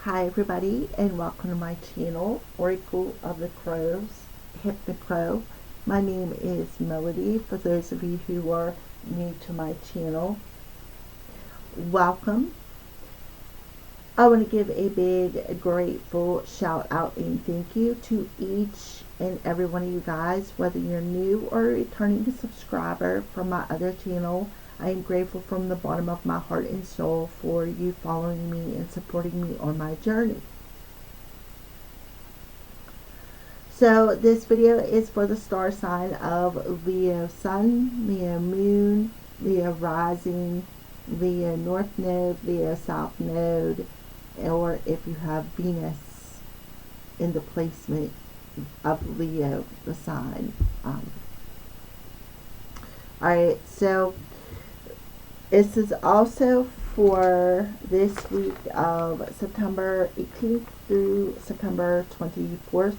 Hi everybody, and welcome to my channel, Oracle of the Crows, Hypnocrow. My name is Melody. For those of you who are new to my channel, welcome. I want to give a big grateful shout out and thank you to each and every one of you guys, whether you're new or returning subscriber from my other channel. I am grateful from the bottom of my heart and soul for you following me and supporting me on my journey. So this video is for the star sign of Leo Sun, Leo Moon, Leo Rising, Leo North Node, Leo South Node, or if you have Venus in the placement of Leo, the sign. Alright, so this is also for this week of September 18th through September 24th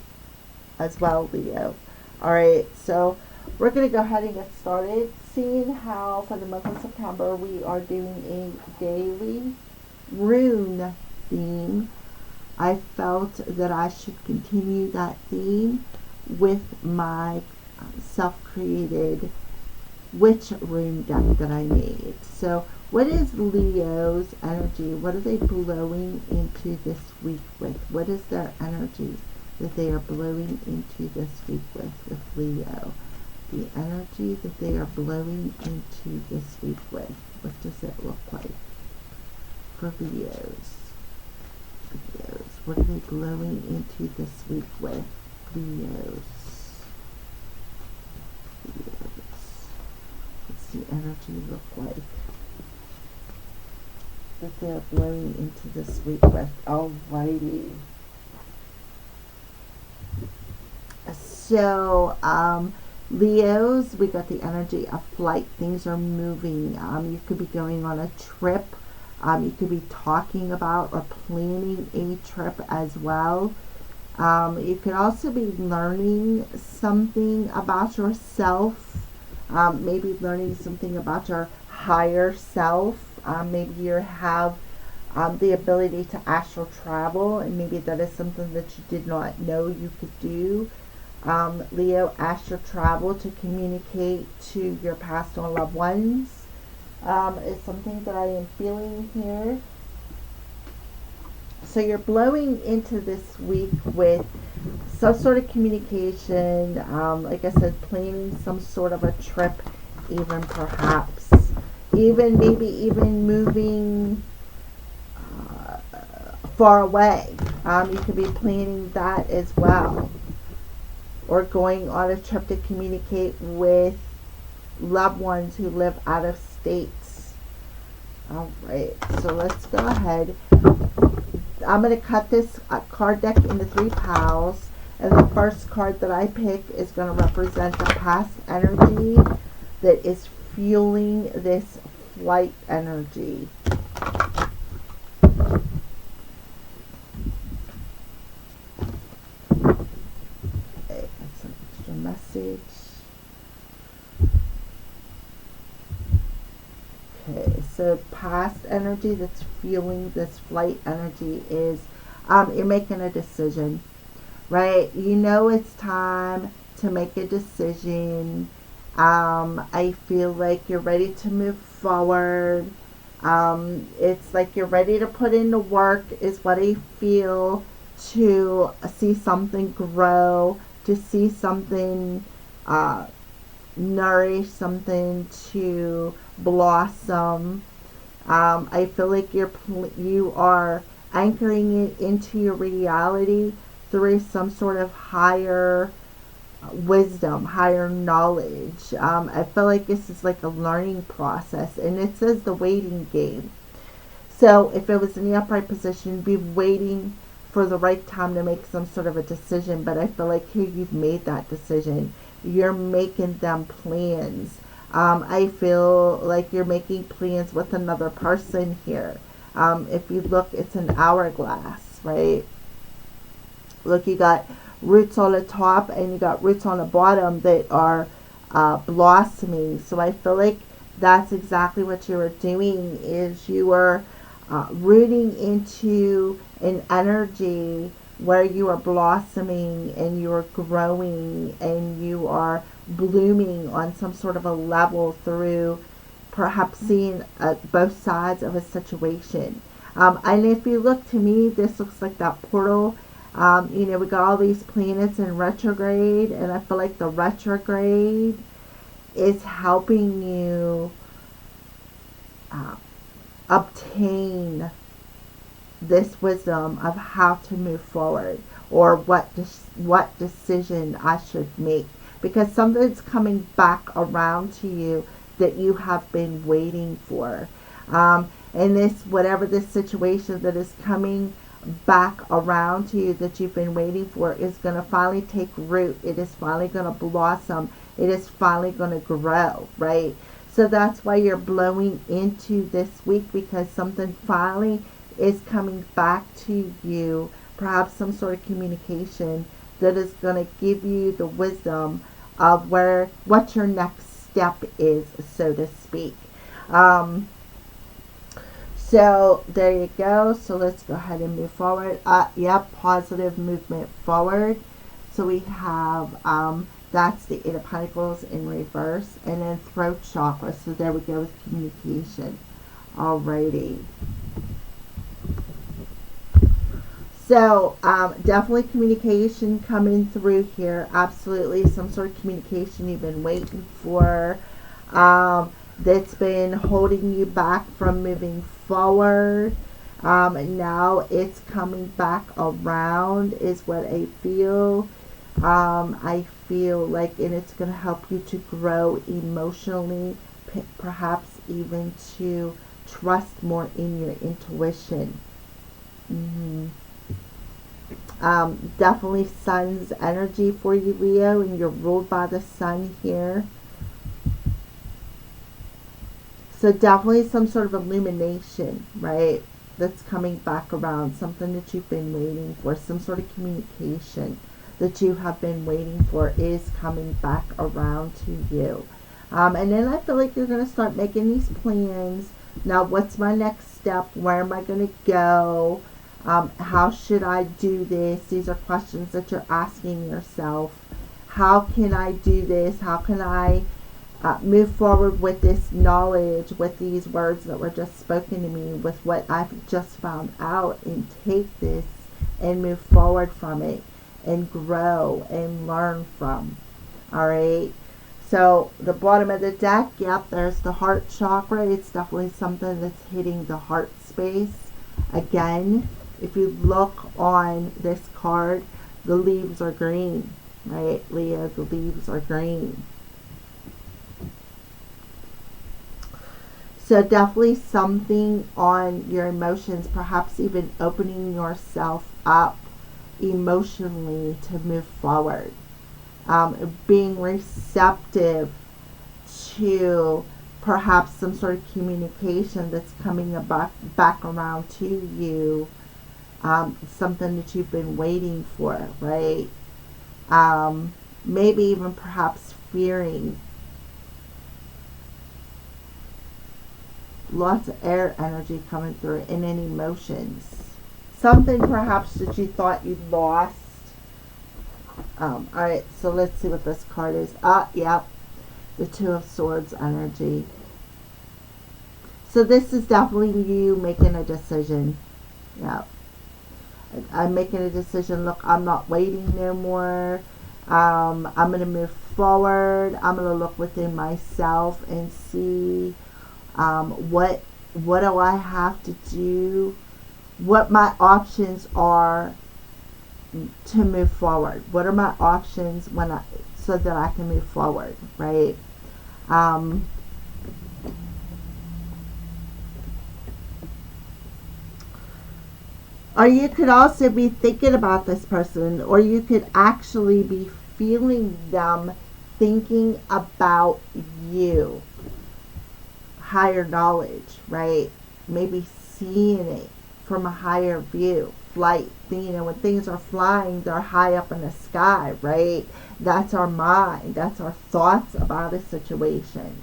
as well, Leo. Alright, so we're going to go ahead and get started. Seeing how for the month of September we are doing a daily rune theme, I felt that I should continue that theme with my self-created witch rune deck that I made. So what is Leo's energy? What are they blowing into this week with? What is their energy that they are blowing into this week with Leo? The energy that they are blowing into this week with. What does it look like for Leos? What are they blowing into this week with? Leos. What's the energy look like that they're blowing into this week with? Alrighty. So, Leos, we got the energy of flight. Things are moving. You could be going on a trip. You could be talking about or planning a trip as well. You could also be learning something about yourself. Maybe learning something about your higher self. Maybe you have the ability to astral travel, and maybe that is something that you did not know you could do. Leo, astral travel to communicate to your past or loved ones is something that I am feeling here. So you're blowing into this week with some sort of communication, like I said, planning some sort of a trip, even perhaps, maybe even moving far away. You could be planning that as well, or going on a trip to communicate with loved ones who live out of states. Alright, so let's go ahead. I'm going to cut this card deck into 3 piles, and the first card that I pick is going to represent the past energy that is fueling this flight energy. Okay, that's an extra message. Okay, so past energy that's fueling this flight energy is you're making a decision, right? You know it's time to make a decision. I feel like you're ready to move forward. It's like you're ready to put in the work is what I feel, to see something grow, to see something nourish, something to blossom. I feel like you are anchoring it into your reality through some sort of higher wisdom, higher knowledge. I feel like this is like a learning process, and it says the waiting game. So if it was in the upright position, you'd be waiting for the right time to make some sort of a decision, but I feel like here you've made that decision. You're making them plans. I feel like you're making plans with another person here. If you look, it's an hourglass, right? Look, you got roots on the top and you got roots on the bottom that are blossoming. So I feel like that's exactly what you were doing, is you were rooting into an energy where you are blossoming and you are growing and you are blooming on some sort of a level through perhaps seeing both sides of a situation. And if you look, to me, this looks like that portal. We got all these planets in retrograde, and I feel like the retrograde is helping you obtain this wisdom of how to move forward, or what decision I should make, because something's coming back around to you that you have been waiting for. And this, whatever this situation that is coming back around to you that you've been waiting for, is going to finally take root. It is finally going to blossom. It is finally going to grow, right? So that's why you're blowing into this week, because something finally is coming back to you, perhaps some sort of communication that is going to give you the wisdom of what your next step is, so to speak. So there you go. So let's go ahead and move forward. Positive movement forward. So we have that's the Eight of Pentacles in reverse, and then throat chakra. So there we go with communication. Alrighty. So definitely communication coming through here. Absolutely, some sort of communication you've been waiting for. That's been holding you back from moving forward. Now it's coming back around, is what I feel. I feel like, and it's going to help you to grow emotionally, perhaps even to trust more in your intuition. Definitely sun's energy for you, Leo, and you're ruled by the sun here. So definitely some sort of illumination, right, that's coming back around. Something that you've been waiting for, some sort of communication that you have been waiting for is coming back around to you. And then I feel like you're going to start making these plans. Now, what's my next step? Where am I going to go? How should I do this? These are questions that you're asking yourself. How can I do this? How can I move forward with this knowledge, with these words that were just spoken to me, with what I've just found out, and take this and move forward from it and grow and learn from. Alright, so the bottom of the deck, there's the heart chakra. It's definitely something that's hitting the heart space. Again, if you look on this card, the leaves are green, right, Leo? The leaves are green. So definitely something on your emotions, perhaps even opening yourself up emotionally to move forward. Being receptive to perhaps some sort of communication that's coming back around to you. Something that you've been waiting for, right? Maybe even perhaps fearing. Lots of air energy coming through, and then emotions. Something perhaps that you thought you'd lost. Alright, so let's see what this card is. The Two of Swords energy. So this is definitely you making a decision. I'm making a decision. Look, I'm not waiting no more. I'm going to move forward. I'm going to look within myself and see what do I have to do, what my options are to move forward. What are my options so that I can move forward, right? Or you could also be thinking about this person, or you could actually be feeling them thinking about you. Higher knowledge, right? Maybe seeing it from a higher view. Flight, when things are flying, they're high up in the sky, right? That's our mind. That's our thoughts about a situation.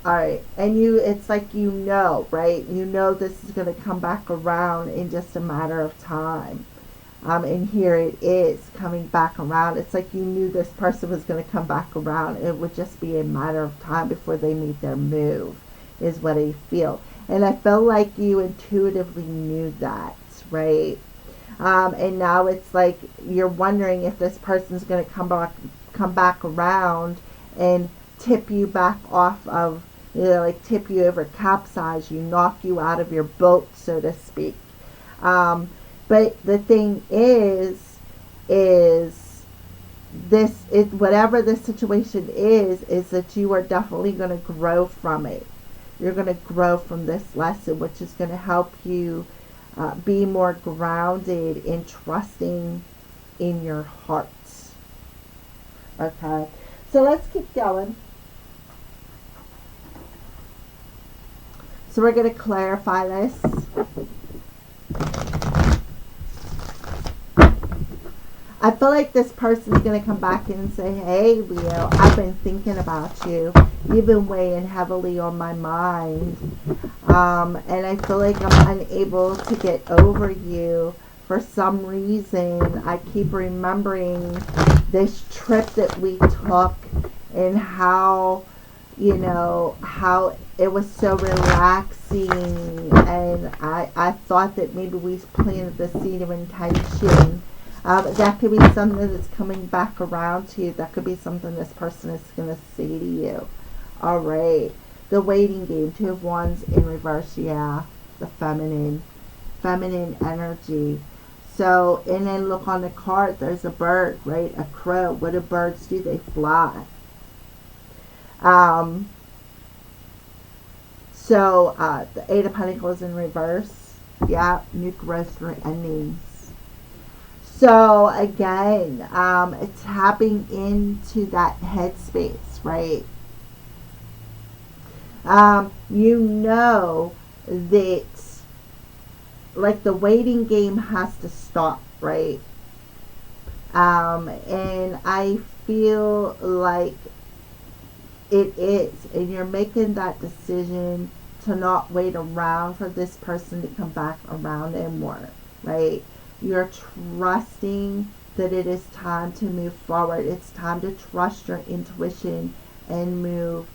All right, and it's like right? You know this is going to come back around in just a matter of time. And here it is coming back around. It's like you knew this person was going to come back around. It would just be a matter of time before they made their move, is what I feel. And I feel like you intuitively knew that, right? And now it's like you're wondering if this person's going to come back around and tip you back off of, like tip you over, capsize you, knock you out of your boat, so to speak. But the thing is this, whatever the situation is that you are definitely going to grow from it. You're going to grow from this lesson, which is going to help you be more grounded in trusting in your heart. Okay, so let's keep going. So we're going to clarify this. I feel like this person's going to come back in and say, hey, Leo, I've been thinking about you. You've been weighing heavily on my mind. And I feel like I'm unable to get over you for some reason. I keep remembering this trip that we took and how, how it was so relaxing. And I thought that maybe we planted the seed of intention. That could be something that's coming back around to you. That could be something this person is going to say to you. All right. The waiting game. 2 of Wands in reverse. Yeah. The feminine energy. So, and then look on the card. There's a bird, right? A crow. What do birds do? They fly. So, the 8 of Pentacles in reverse. Yeah. New growth or endings. So again, it's tapping into that headspace, right? You know that, like, the waiting game has to stop, right? And I feel like it is, and you're making that decision to not wait around for this person to come back around anymore, right? You're trusting that it is time to move forward. It's time to trust your intuition and move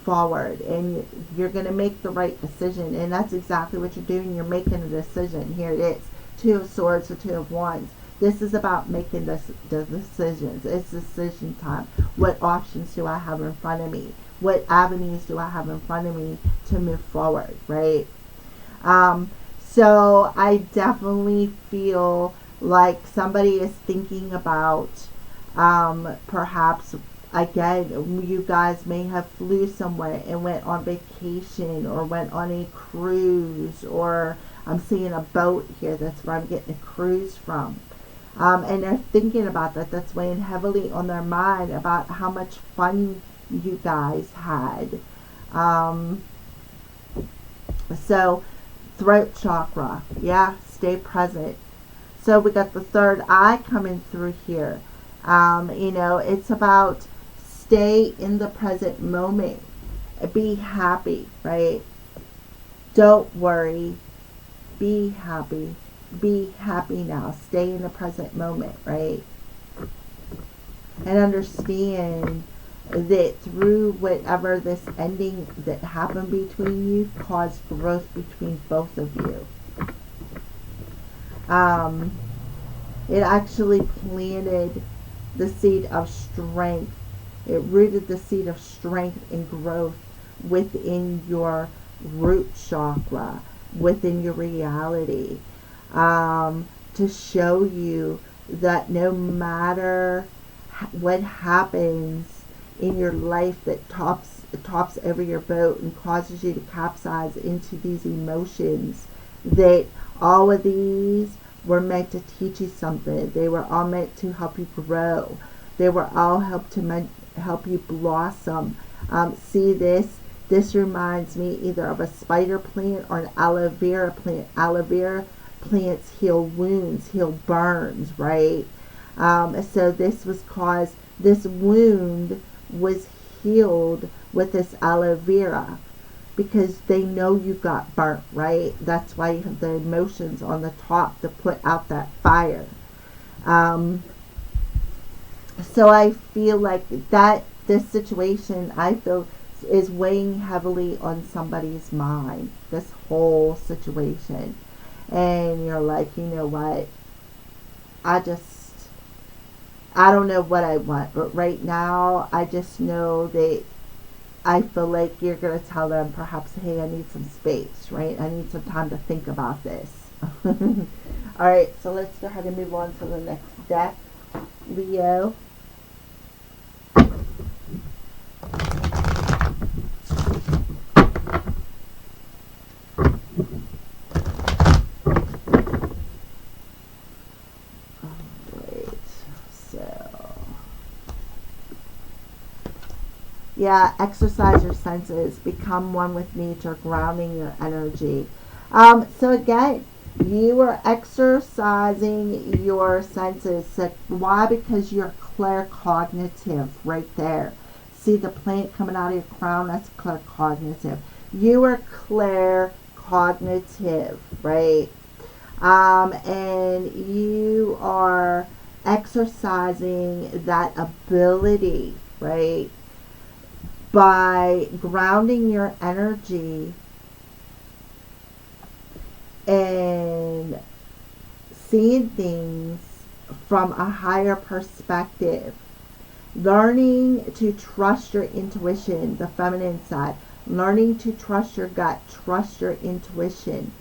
forward. And you're going to make the right decision. And that's exactly what you're doing. You're making a decision. Here it is. 2 of Swords or 2 of Wands. This is about making the decisions. It's decision time. What options do I have in front of me? What avenues do I have in front of me to move forward, right? So I definitely feel like somebody is thinking about, perhaps, again, you guys may have flew somewhere and went on vacation or went on a cruise, or I'm seeing a boat here. That's where I'm getting a cruise from. And they're thinking about that. That's weighing heavily on their mind about how much fun you guys had. So, throat chakra, yeah, stay present. So we got the third eye coming through here. It's about stay in the present moment. Be happy, right? Don't worry. Be happy. Be happy now. Stay in the present moment, right? And understand that through whatever this ending that happened between you caused growth between both of you. It actually planted the seed of strength. It rooted the seed of strength and growth within your root chakra, within your reality, to show you that no matter what happens in your life that tops over your boat and causes you to capsize into these emotions, that all of these were meant to teach you something. They were all meant to help you grow. They were all help you blossom. See this? This reminds me either of a spider plant or an aloe vera plant. Aloe vera plants heal wounds, heal burns, right? So this wound was healed with this aloe vera, because they know you got burnt, right? That's why you have the emotions on the top to put out that fire. So I feel like that this situation, I feel, is weighing heavily on somebody's mind, this whole situation. And you're like, you know what? I don't know what I want, but right now I just know that I feel like you're going to tell them perhaps, hey, I need some space, right? I need some time to think about this. All right, so let's go ahead and move on to the next deck, Leo. Yeah, exercise your senses. Become one with nature, grounding your energy. So again, you are exercising your senses. So why? Because you're claircognitive right there. See the plant coming out of your crown? That's claircognitive. You are claircognitive, right? And you are exercising that ability, right? By grounding your energy and seeing things from a higher perspective, learning to trust your intuition, the feminine side, learning to trust your gut, trust your intuition.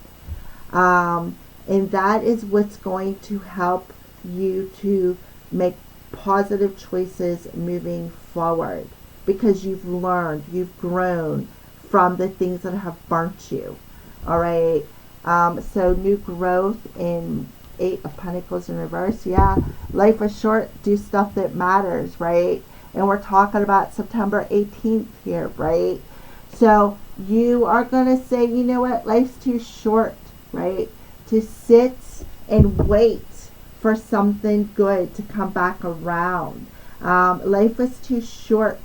And that is what's going to help you to make positive choices moving forward, because you've learned, you've grown from the things that have burnt you. All right. So new growth in Eight of Pentacles in reverse. Yeah, life is short. Do stuff that matters, right? And we're talking about September 18th here, right? So you are going to say, you know what? Life's too short, right? To sit and wait for something good to come back around. Life is too short.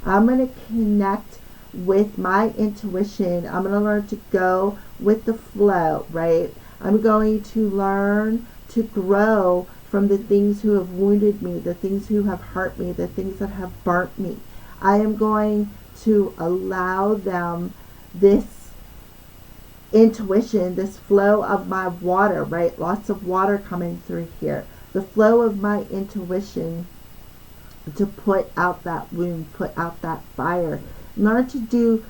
I'm going to connect with my intuition. I'm going to learn to go with the flow, right? I'm going to learn to grow from the things who have wounded me, the things who have hurt me, the things that have burnt me. I am going to allow them this intuition, this flow of my water, right? Lots of water coming through here. The flow of my intuition to put out that wound, put out that fire. Learn to do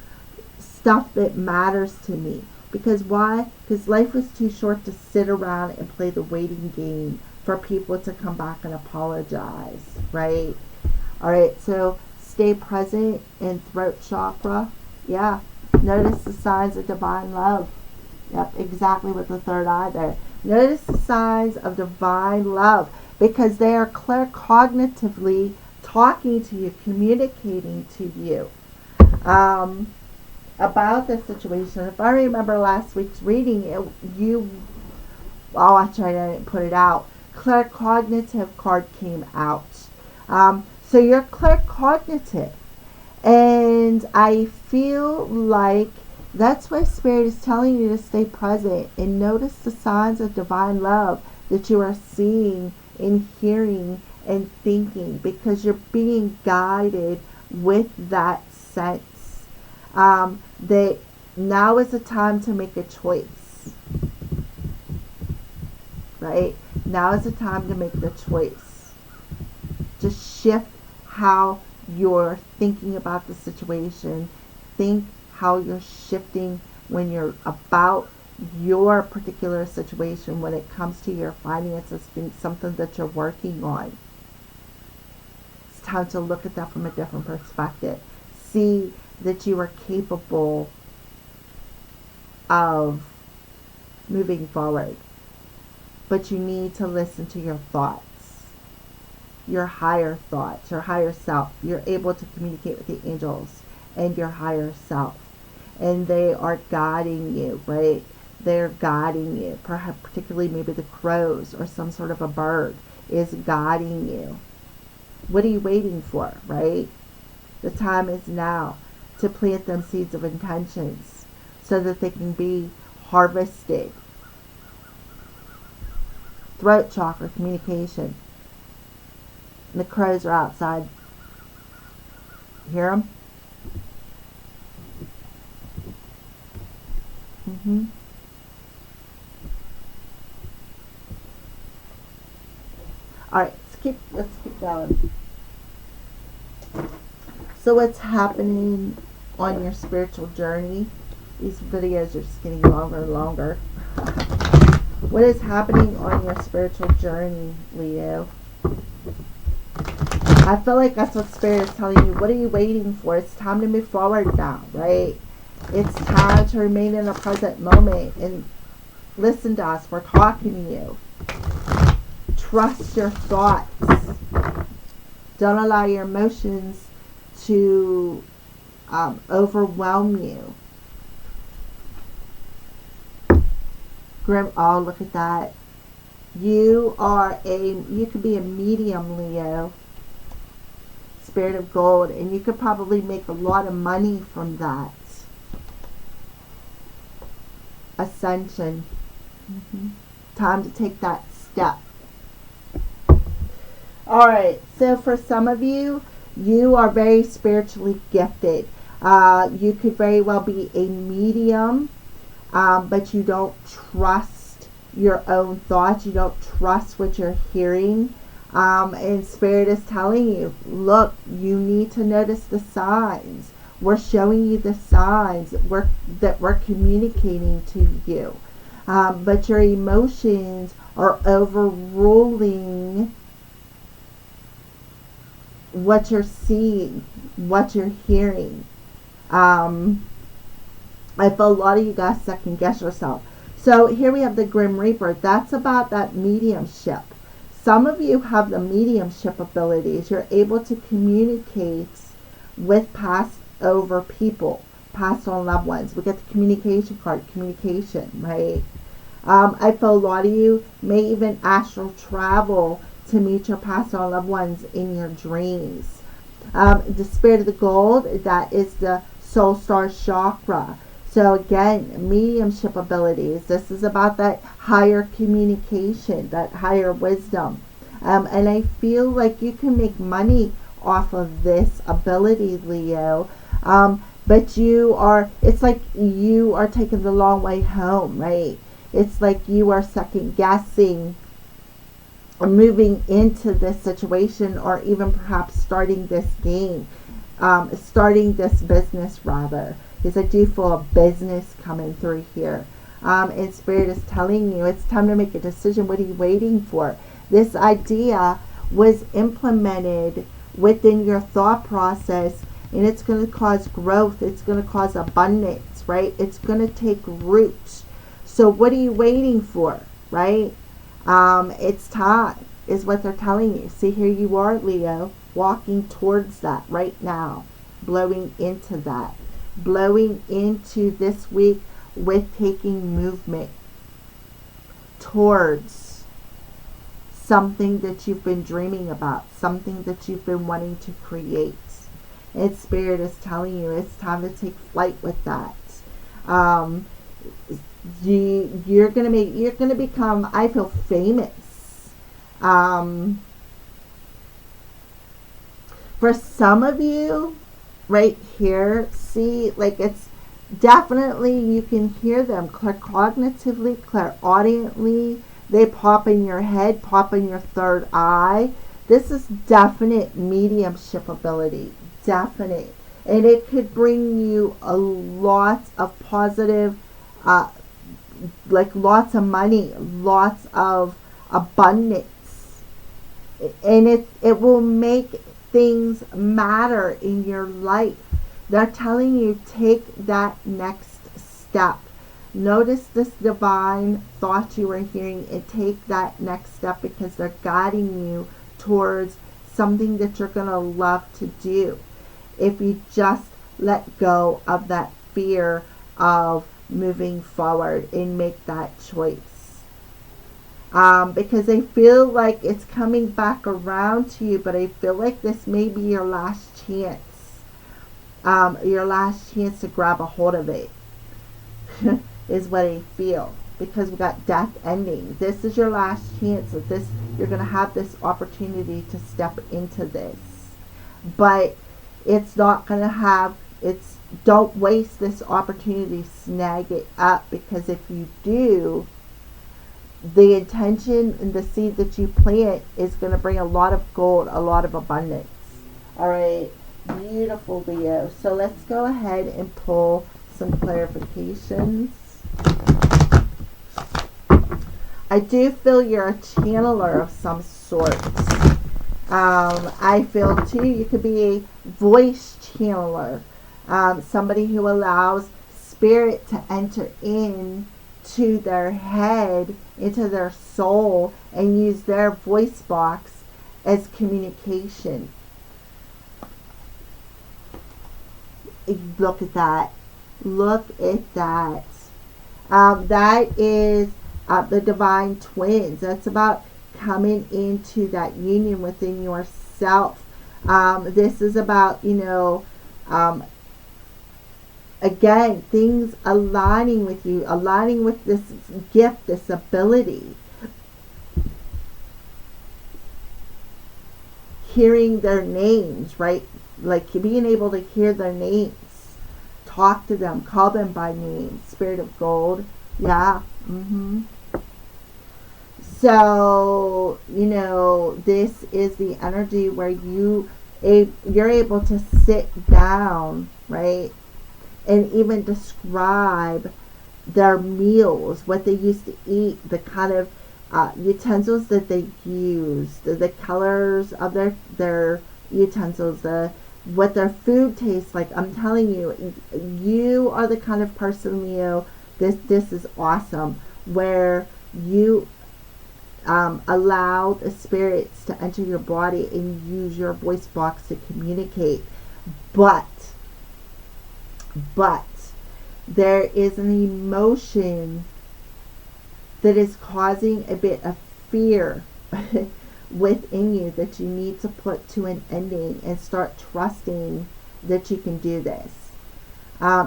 stuff that matters to me. Because why? Because life is too short to sit around and play the waiting game for people to come back and apologize, right? All right, so stay present in throat chakra. Yeah, notice the signs of divine love. Yep, exactly with the third eye there. Notice the signs of divine love, because they are claircognitively talking to you, communicating to you about the situation. If I remember last week's reading, actually I didn't put it out. Claircognitive card came out. So you're claircognitive. And I feel like that's why Spirit is telling you to stay present and notice the signs of divine love that you are seeing and hearing and thinking, because you're being guided with that sense. That now is the time to make a choice. Right? Now is the time to make the choice. To shift how you're thinking about the situation. Think how you're shifting when you're about your particular situation, when it comes to your finances, something that you're working on. It's time to look at that from a different perspective. See that you are capable of moving forward. But you need to listen to your thoughts, your higher thoughts, your higher self. You're able to communicate with the angels and your higher self. And they are guiding you, right? They're guiding you. Perhaps particularly maybe the crows or some sort of a bird is guiding you. What are you waiting for, right? The time is now to plant them seeds of intentions so that they can be harvested. Throat chakra, communication. And the crows are outside. Hear them? Mm-hmm. All right, let's keep going. So what's happening on your spiritual journey? These videos are just getting longer and longer. What is happening on your spiritual journey, Leo? I feel like that's what Spirit is telling you. What are you waiting for? It's time to move forward now, right? It's time to remain in the present moment and listen to us. We're talking to you. Trust your thoughts. Don't allow your emotions to overwhelm you. Grim, oh, look at that. You could be a medium, Leo. Spirit of gold, and you could probably make a lot of money from that. Ascension. Time to take that step. Alright, so for some of you, you are very spiritually gifted. You could very well be a medium, but you don't trust your own thoughts. You don't trust what you're hearing. And Spirit is telling you, look, you need to notice the signs. We're showing you the signs that we're communicating to you. But your emotions are overruling what you're seeing, what you're hearing. I feel a lot of you guys second guess yourself. So here we have the Grim Reaper. That's about that mediumship. Some of you have the mediumship abilities. You're able to communicate with passed over people, passed on loved ones. We get the communication card, communication, right? I feel a lot of you may even astral travel to meet your passed on loved ones in your dreams. The Spirit of the Gold, that is the Soul Star Chakra. So again, mediumship abilities. This is about that higher communication, that higher wisdom. And I feel like you can make money off of this ability, Leo. But it's like you are taking the long way home, right? It's like you are second guessing or moving into this situation, or even perhaps starting this game, starting this business rather. Because I do feel a business coming through here. And Spirit is telling you it's time to make a decision. What are you waiting for? This idea was implemented within your thought process, and it's going to cause growth. It's going to cause abundance, right? It's going to take root. So what are you waiting for, right? It's time, is what they're telling you. See, here you are, Leo, walking towards that right now, blowing into that. Blowing into this week with taking movement towards something that you've been dreaming about, something that you've been wanting to create. And Spirit is telling you it's time to take flight with that. You're gonna become, I feel, famous. For some of you, right here, see, like it's definitely, you can hear them claircognitively, clairaudiently. They pop in your head, pop in your third eye. This is definite mediumship ability, definite. And it could bring you a lot of positive, like lots of money, lots of abundance. And it will make things matter in your life. They're telling you, take that next step. Notice this divine thought you were hearing and take that next step, because they're guiding you towards something that you're going to love to do. If you just let go of that fear of moving forward and make that choice. Because I feel like it's coming back around to you, but I feel like this may be your last chance. Your last chance to grab a hold of it is what I feel, because we got death ending. This is your last chance of this. You're going to have this opportunity to step into this, but it's not going to have, it's, don't waste this opportunity, snag it up, because if you do, the intention and the seed that you plant is going to bring a lot of gold, a lot of abundance. All right, beautiful, Leo. So let's go ahead and pull some clarifications. I do feel you're a channeler of some sort. I feel too you could be a voice channeler, somebody who allows spirit to enter in to their head, into their soul, and use their voice box as communication. Look at that. Look at that. That is the divine twins. That's about coming into that union within yourself. This is about, again, things aligning with you, aligning with this gift, this ability. Hearing their names, right? Like being able to hear their names. Talk to them, call them by name. Spirit of gold. Yeah. So, this is the energy where you're able to sit down, right? And even describe their meals, what they used to eat, the kind of utensils that they used, the colors of their utensils, what their food tastes like. I'm telling you, you are the kind of person, Leo, this is awesome, where you allow the spirits to enter your body and use your voice box to communicate. But there is an emotion that is causing a bit of fear within you that you need to put to an ending and start trusting that you can do this.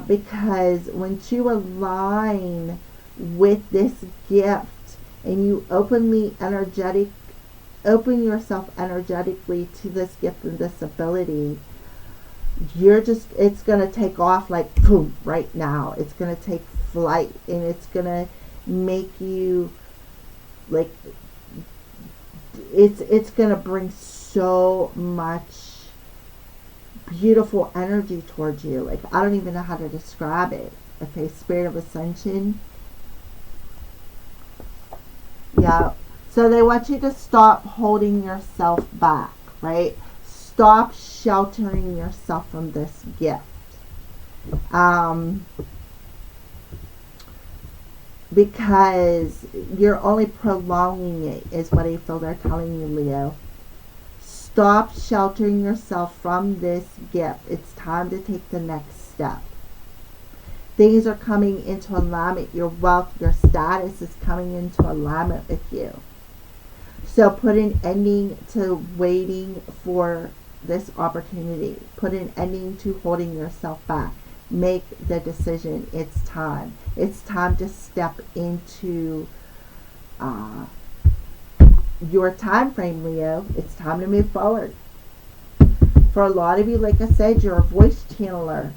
Because once you align with this gift and you open yourself energetically to this gift and this ability, it's going to take off like boom right now. It's going to take flight, and it's going to make you like, it's going to bring so much beautiful energy towards you. Like, I don't even know how to describe it. Okay, Spirit of Ascension. Yeah. So they want you to stop holding yourself back, right? Stop sheltering yourself from this gift. Because you're only prolonging it, is what I feel they're telling you, Leo. Stop sheltering yourself from this gift. It's time to take the next step. Things are coming into alignment. Your wealth, your status is coming into alignment with you. So put an ending to waiting for this opportunity. Put an ending to holding yourself back. Make the decision. It's time. It's time to step into your time frame, Leo. It's time to move forward. For a lot of you, like I said, you're a voice channeler.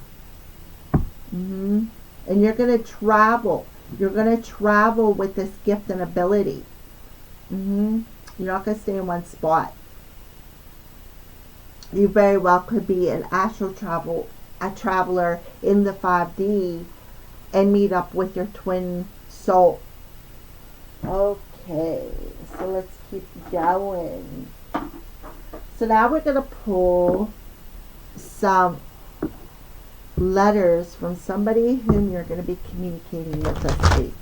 And you're going to travel. You're going to travel with this gift and ability. You're not going to stay in one spot. You very well could be an astral traveler in the 5D and meet up with your twin soul. Okay, so let's keep going. So now we're going to pull some letters from somebody whom you're going to be communicating with this week.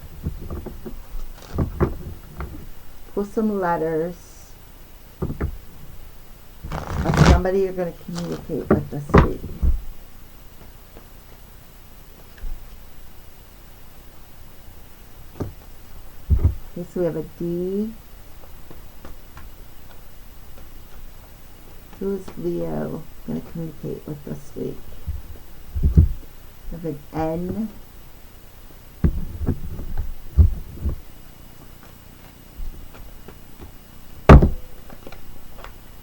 Pull some letters of somebody you're going to communicate with this week. Okay, so we have a D. Who is Leo going to communicate with this week? have an N.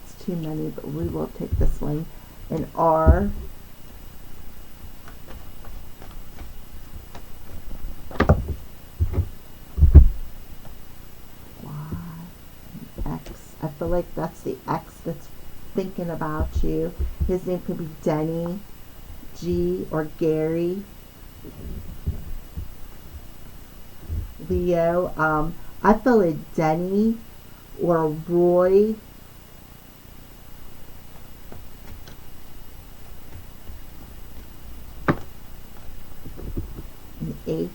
It's too many, but we will take this one. An R. X. I feel like that's the X that's thinking about you. His name could be Denny, G, or Gary. Leo. I feel like Denny or Roy. An H.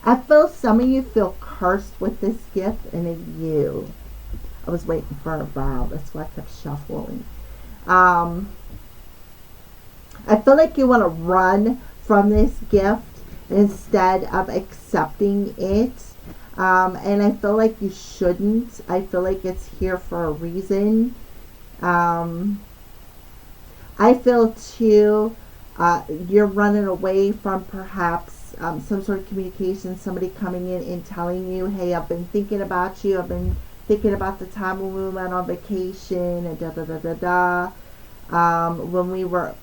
I feel some of you feel cursed with this gift, and it's you. I was waiting for a vowel. That's why I kept shuffling. I feel like you want to run from this gift instead of accepting it. And I feel like you shouldn't. I feel like it's here for a reason. I feel too, you're running away from perhaps some sort of communication, somebody coming in and telling you, hey, I've been thinking about you, I've been thinking about the time when we went on vacation, and da da da da da. When we were,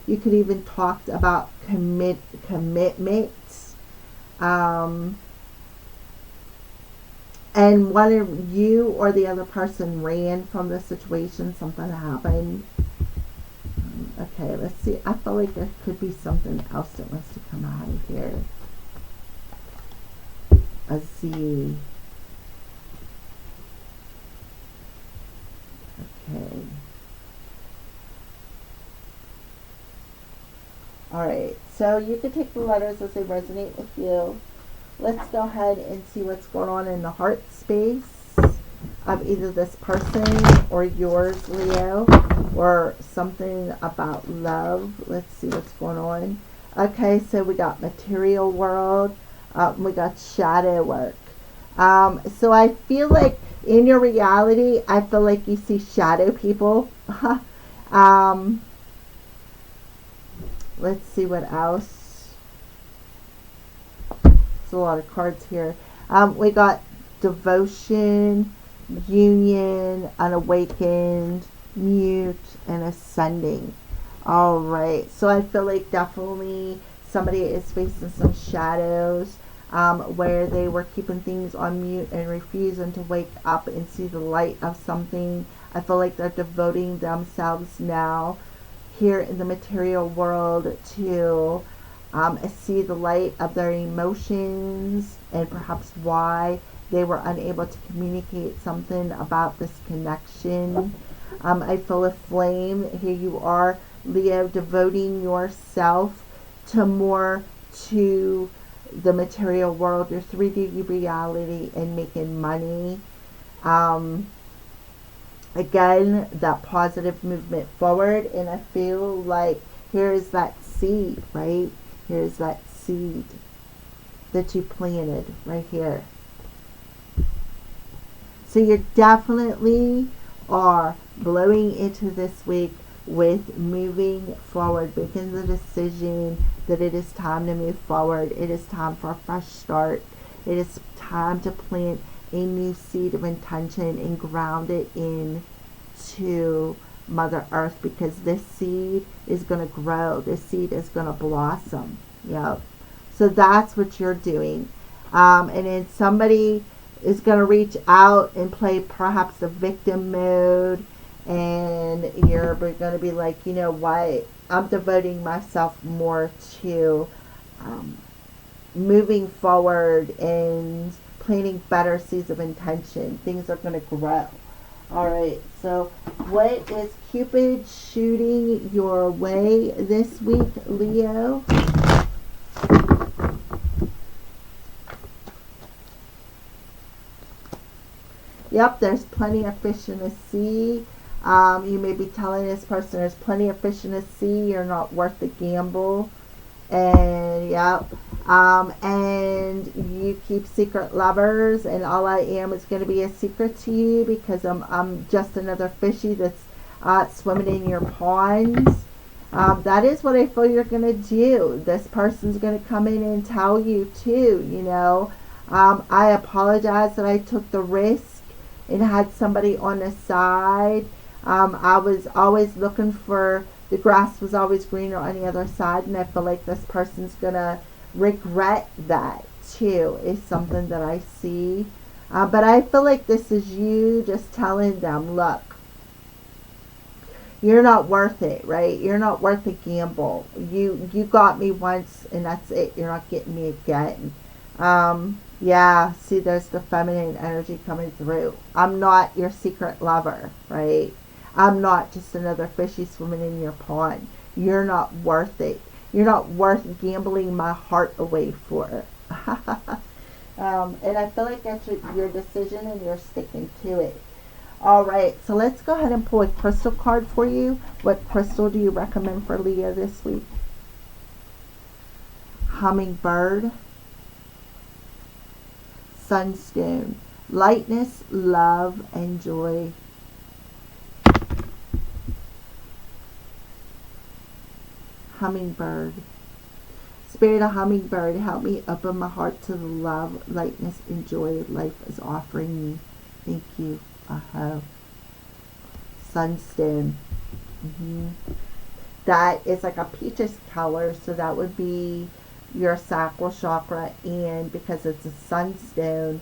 you could even talked about commitments. And whether you or the other person ran from the situation, something happened. Okay, let's see. I feel like there could be something else that wants to come out of here. A Z. Okay. Alright, so you can take the letters as they resonate with you. Let's go ahead and see what's going on in the heart space of either this person or yours, Leo, or something about love. Let's see what's going on. Okay, so we got material world. We got shadow work. So I feel like in your reality, I feel like you see shadow people. Let's see what else. There's a lot of cards here. We got devotion, union, unawakened, mute, and ascending. All right, so I feel like definitely somebody is facing some shadows where they were keeping things on mute and refusing to wake up and see the light of something. I feel like they're devoting themselves now here in the material world to see the light of their emotions and perhaps why they were unable to communicate something about this connection. I feel a flame. Here you are, Leo, devoting yourself to more to the material world, your 3D reality, and making money. Again, that positive movement forward. And I feel like here's that seed, right? Here's that seed that you planted right here. So you definitely are blowing into this week with moving forward, making the decision that it is time to move forward. It is time for a fresh start. It is time to plant a new seed of intention and ground it in to Mother Earth, because this seed is going to grow. This seed is going to blossom. Yep. So that's what you're doing. And then somebody is going to reach out and play perhaps the victim mode, and you're going to be like, you know what, I'm devoting myself more to moving forward and planting better seeds of intention. Things are going to grow. All right, so what is Cupid shooting your way this week, Leo? Yep, there's plenty of fish in the sea. You may be telling this person there's plenty of fish in the sea. You're not worth the gamble. And yep. And you keep secret lovers, and all I am is going to be a secret to you, because I'm just another fishy that's swimming in your ponds. That is what I feel you're going to do. This person's going to come in and tell you too, you know. I apologize that I took the risk and had somebody on the side. I was always looking for, the grass was always greener on the other side, and I feel like this person's going to regret that too, is something that I see. But I feel like this is you just telling them, look, you're not worth it, right? You're not worth a gamble. You got me once and that's it. You're not getting me again. Yeah, see, there's the feminine energy coming through. I'm not your secret lover, right? I'm not just another fishy swimming in your pond. You're not worth it. You're not worth gambling my heart away for. And I feel like that's your decision and you're sticking to it. All right, so let's go ahead and pull a crystal card for you. What crystal do you recommend for Leo this week? Hummingbird, sunstone, lightness, love, and joy. Hummingbird. Spirit of hummingbird, help me open my heart to the love, lightness, and joy life is offering me. Thank you. Sunstone. That is like a peaches color, so that would be your sacral chakra, and because it's a sunstone,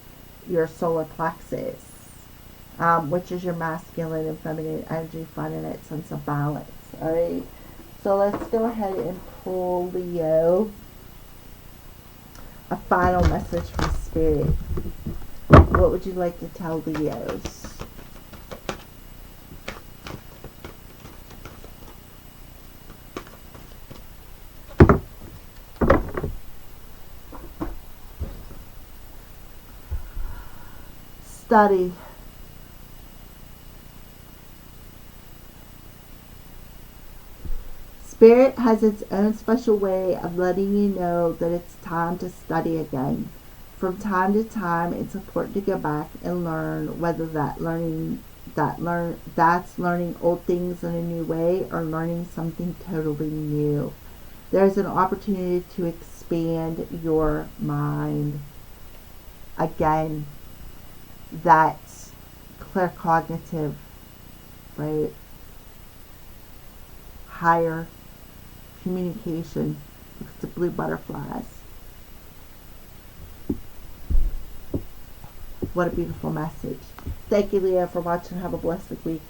your solar plexus, which is your masculine and feminine energy, finding that sense of balance. All right, so let's go ahead and pull Leo a final message from Spirit. What would you like to tell Leos? Study. Spirit has its own special way of letting you know that it's time to study again. From time to time, it's important to go back and learn, whether that's learning old things in a new way or learning something totally new. There's an opportunity to expand your mind. Again, that's claircognitive, right? Higher communication. Look at the blue butterflies. What a beautiful message. Thank you, Leo, for watching. Have a blessed week.